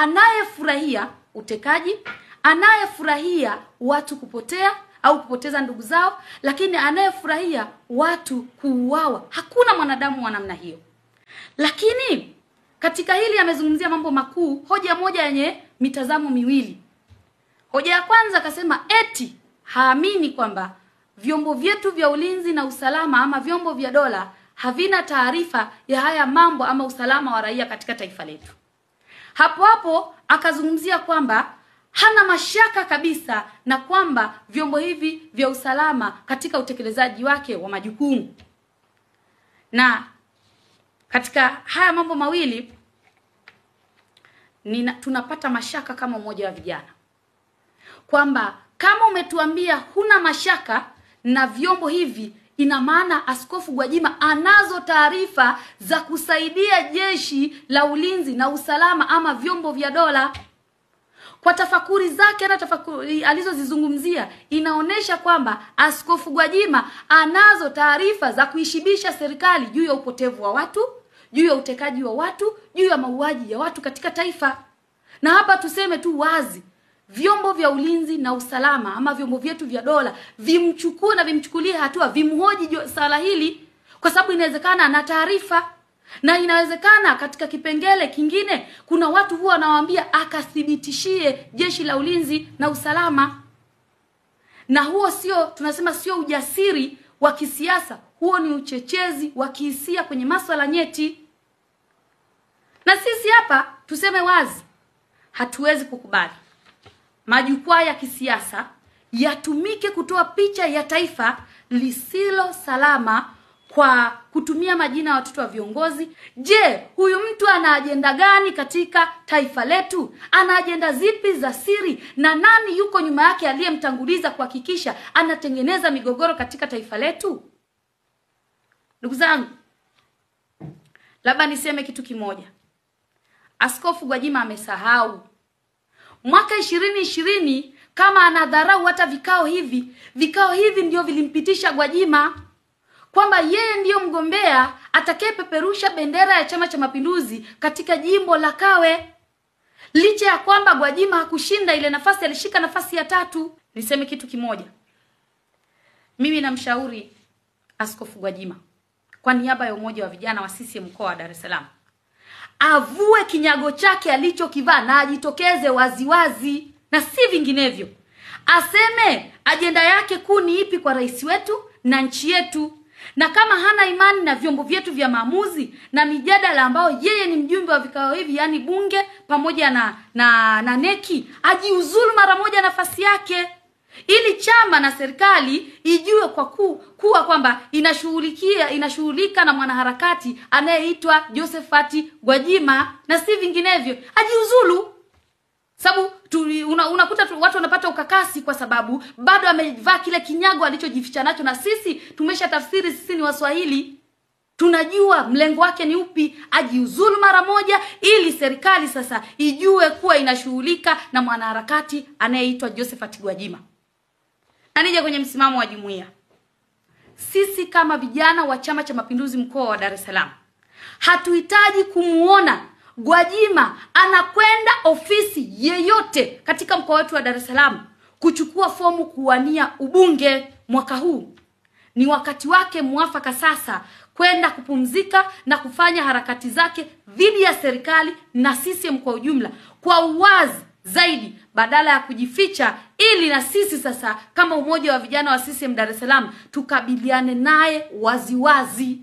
anayefurahia utekaji, anayefurahia watu kupotea au kupoteza ndugu zao, lakini anayefurahia watu kuuawa. Hakuna mwanadamu wa namna hiyo. Lakini katika hili amezungumzia mambo makuu, hoja moja yenye mitazamo miwili. Hoja ya kwanza akasema eti haamini kwamba vyombo vyetu vya ulinzi na usalama ama vyombo vya dola havina taarifa ya haya mambo ama usalama wa raia katika taifa letu. Hapo hapo akazungumzia kwamba hana mashaka kabisa na kwamba vyombo hivi vya usalama katika utekelezaji wake wa majukumu. Na katika haya mambo mawili tunapata mashaka kama umoja wa vijana, kwamba kama umetuambia huna mashaka na vyombo hivi, ina maana Askofu Gwajima anazo taarifa za kusaidia jeshi la ulinzi na usalama ama vyombo vya dola. Kwa tafakuri zake na tafakuri alizozizungumzia, inaonesha kwamba Askofu Gwajima anazo taarifa za kuishibisha serikali juu ya upotevu wa watu, juu ya utekaji wa watu, juu ya mauaji ya watu katika taifa. Na hapa tuseme tu wazi, vyombo vya ulinzi na usalama ama vyombo vyetu vya dola vimchukue na vimchukulie hatua, vimhoji sala hili, kwa sababu inawezekana ana taarifa. Na inawezekana katika kipengele kingine kuna watu huwa wanawaambia akathibitishie jeshi la ulinzi na usalama. Na huo tunasema sio ujasiri wa kisiasa, huo ni uchechezi wa kihisia kwenye masuala nyeti. Na sisi hapa tuseme wazi, hatuwezi kukubali majukwaa ya kisiasa yatumike kutoa picha ya taifa lisilo salama kwa kutumia majina ya watoto wa viongozi. Je, huyu mtu ana ajenda gani katika taifa letu? Ana ajenda zipi za siri? Na nani yuko nyuma yake aliyemtanguliza kuhakikisha anatengeneza migogoro katika taifa letu? Ndugu zangu, labda niseme kitu kimoja. Askofu Gwajima amesahau mwaka 2020 kama anadharau hata vikao hivi ndio vilimpitisha Gwajima kwamba yeye ndiyo mgombea atakayepeperusha bendera ya Chama cha Mapinduzi katika jimbo la Kawe. Licha ya kwamba Gwajima hakushinda ile nafasi, alishika nafasi ya 3. Niseme kitu kimoja. Mimi namshauri Askofu Gwajima kwa niaba ya umoja wa vijana wa CCM mkoa wa Dar es Salaam, avue kinyago chake alichokivaa na ajitokeze waziwazi na si vinginevyo. Aseme ajenda yake kuu ni ipi kwa rais wetu na nchi yetu. Na kama hana imani na vyombo vyetu vya maamuzi na mijadala ambao yeye ni mjumbe wa vikao hivi, yani bunge pamoja na neki, ajiuzulu mara moja nafasi yake, ili chama na serikali ijue kuwa kwamba inashughulika na mwanaharakati anayeitwa Josephat Gwajima na si vinginevyo. Ajiuzulu. Sababu unakuta watu wanapata ukakasi kwa sababu bado amevaa kile kinyago alichojificha nacho, na sisi tumesha tafsiri, sisi ni Waswahili, tunajua mlengo wake ni upi. Ajiuzulu mara moja ili serikali sasa ijue kuwa inashughulika na mwanaharakati anayeitwa Josephat Gwajima. Na nije kwenye msimamo wa jumuiya. Sisi kama vijana wa Chama cha Mapinduzi mkoa wa Dar es Salaam hatuhitaji kumuona Gwajima anakwenda ofisi yeyote katika mkoa wetu wa Dar es Salaam kuchukua fomu kuwania ubunge mwaka huu. Ni wakati wake mwafaka sasa kwenda kupumzika na kufanya harakati zake dhidi ya serikali na CCM kwa ujumla kwa uwazi zaidi, badala ya kujificha, ili na sisi sasa kama umoja wa vijana wa CCM Dar es Salaam tukabiliane naye waziwazi.